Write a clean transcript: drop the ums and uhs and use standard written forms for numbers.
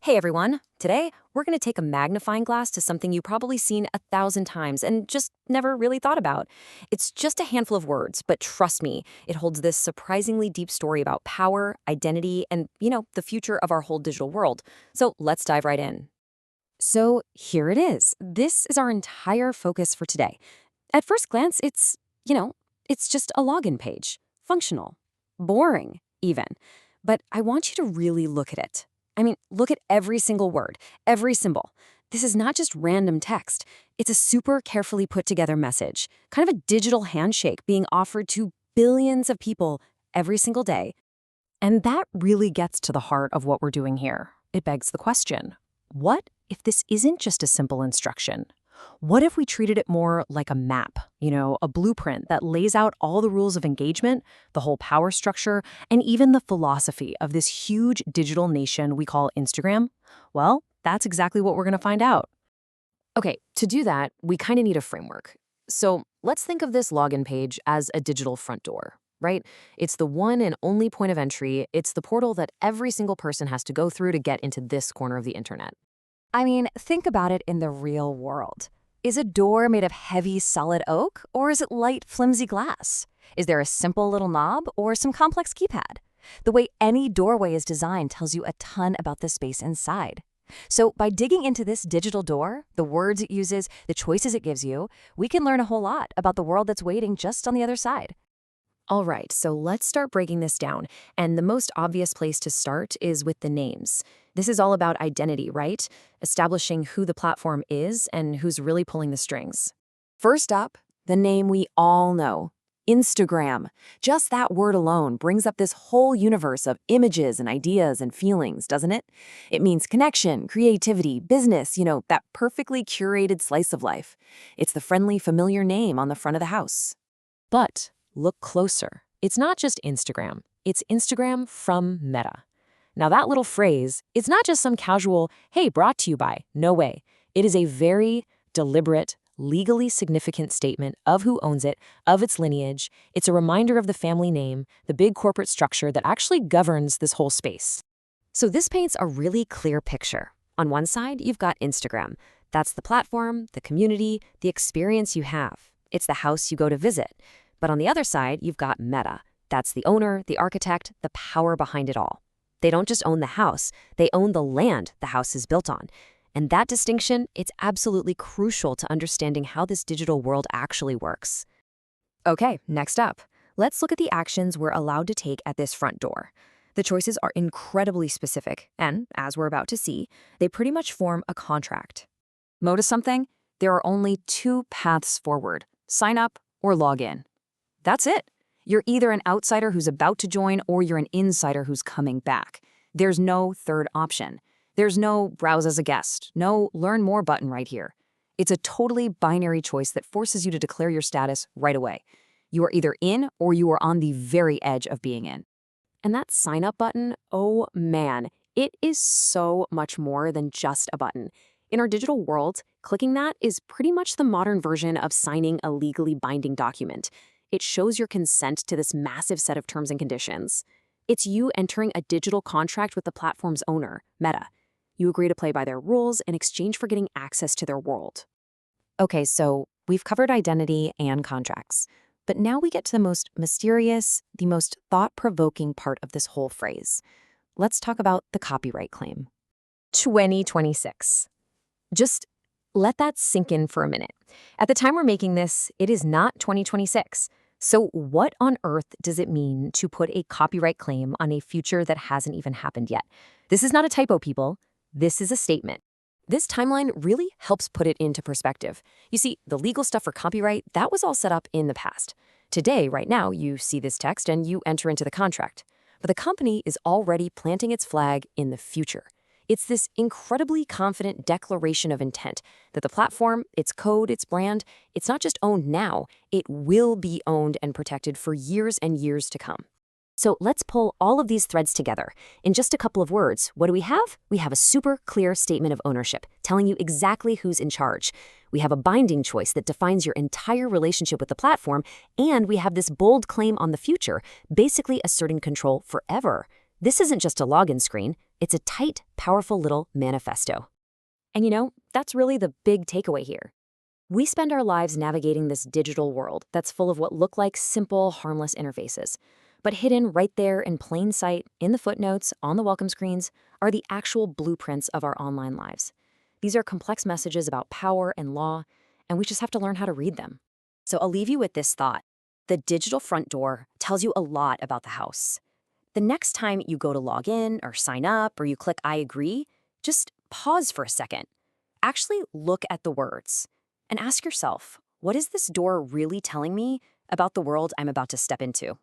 Hey everyone! Today, we're going to take a magnifying glass to something you've probably seen 1,000 times and just never really thought about. It's just a handful of words, but trust me, it holds this surprisingly deep story about power, identity, and, the future of our whole digital world. So let's dive right in. So here it is. This is our entire focus for today. At first glance, it's just a login page. Functional. Boring, even. But I want you to really look at it. Look at every single word, every symbol. This is not just random text. It's a super carefully put together message, kind of a digital handshake being offered to billions of people every single day. And that really gets to the heart of what we're doing here. It begs the question, what if this isn't just a simple instruction? What if we treated it more like a map, a blueprint that lays out all the rules of engagement, the whole power structure, and even the philosophy of this huge digital nation we call Instagram? Well, that's exactly what we're going to find out. Okay, to do that, we kind of need a framework. So let's think of this login page as a digital front door, right? It's the one and only point of entry. It's the portal that every single person has to go through to get into this corner of the internet. Think about it in the real world. Is a door made of heavy, solid oak, or is it light, flimsy glass? Is there a simple little knob or some complex keypad? The way any doorway is designed tells you a ton about the space inside. So by digging into this digital door, the words it uses, the choices it gives you, we can learn a whole lot about the world that's waiting just on the other side. All right, so let's start breaking this down. And the most obvious place to start is with the names. This is all about identity, right? Establishing who the platform is and who's really pulling the strings. First up, the name we all know, Instagram. Just that word alone brings up this whole universe of images and ideas and feelings, doesn't it? It means connection, creativity, business, that perfectly curated slice of life. It's the friendly, familiar name on the front of the house. But look closer. It's not just Instagram. It's Instagram from Meta. Now that little phrase, it's not just some casual, hey, brought to you by. No way. It is a very deliberate, legally significant statement of who owns it, of its lineage. It's a reminder of the family name, the big corporate structure that actually governs this whole space. So this paints a really clear picture. On one side, you've got Instagram. That's the platform, the community, the experience you have. It's the house you go to visit. But on the other side, you've got Meta. That's the owner, the architect, the power behind it all. They don't just own the house, they own the land the house is built on. And that distinction, it's absolutely crucial to understanding how this digital world actually works. Okay, next up, let's look at the actions we're allowed to take at this front door. The choices are incredibly specific, and as we're about to see, they pretty much form a contract. Notice something? There are only two paths forward: sign up or log in. That's it. You're either an outsider who's about to join or you're an insider who's coming back. There's no third option. There's no browse as a guest, no learn more button right here. It's a totally binary choice that forces you to declare your status right away. You are either in or you are on the very edge of being in. And that sign up button, oh man, it is so much more than just a button. In our digital world, clicking that is pretty much the modern version of signing a legally binding document. It shows your consent to this massive set of terms and conditions. It's you entering a digital contract with the platform's owner, Meta. You agree to play by their rules in exchange for getting access to their world. Okay, so we've covered identity and contracts. But now we get to the most mysterious, the most thought-provoking part of this whole phrase. Let's talk about the copyright claim. 2026. Just let that sink in for a minute. At the time we're making this, it is not 2026. So what on earth does it mean to put a copyright claim on a future that hasn't even happened yet? This is not a typo, people. This is a statement. This timeline really helps put it into perspective. You see, the legal stuff for copyright, that was all set up in the past. Today, right now, you see this text and you enter into the contract. But the company is already planting its flag in the future. It's this incredibly confident declaration of intent that the platform, its code, its brand, it's not just owned now, it will be owned and protected for years and years to come. So let's pull all of these threads together. In just a couple of words, what do we have? We have a super clear statement of ownership, telling you exactly who's in charge. We have a binding choice that defines your entire relationship with the platform, and we have this bold claim on the future, basically asserting control forever. This isn't just a login screen. It's a tight, powerful little manifesto. And that's really the big takeaway here. We spend our lives navigating this digital world that's full of what look like simple, harmless interfaces. But hidden right there in plain sight, in the footnotes, on the welcome screens, are the actual blueprints of our online lives. These are complex messages about power and law, and we just have to learn how to read them. So I'll leave you with this thought. The digital front door tells you a lot about the house. The next time you go to log in or sign up or you click I agree, just pause for a second. Actually look at the words and ask yourself, what is this door really telling me about the world I'm about to step into?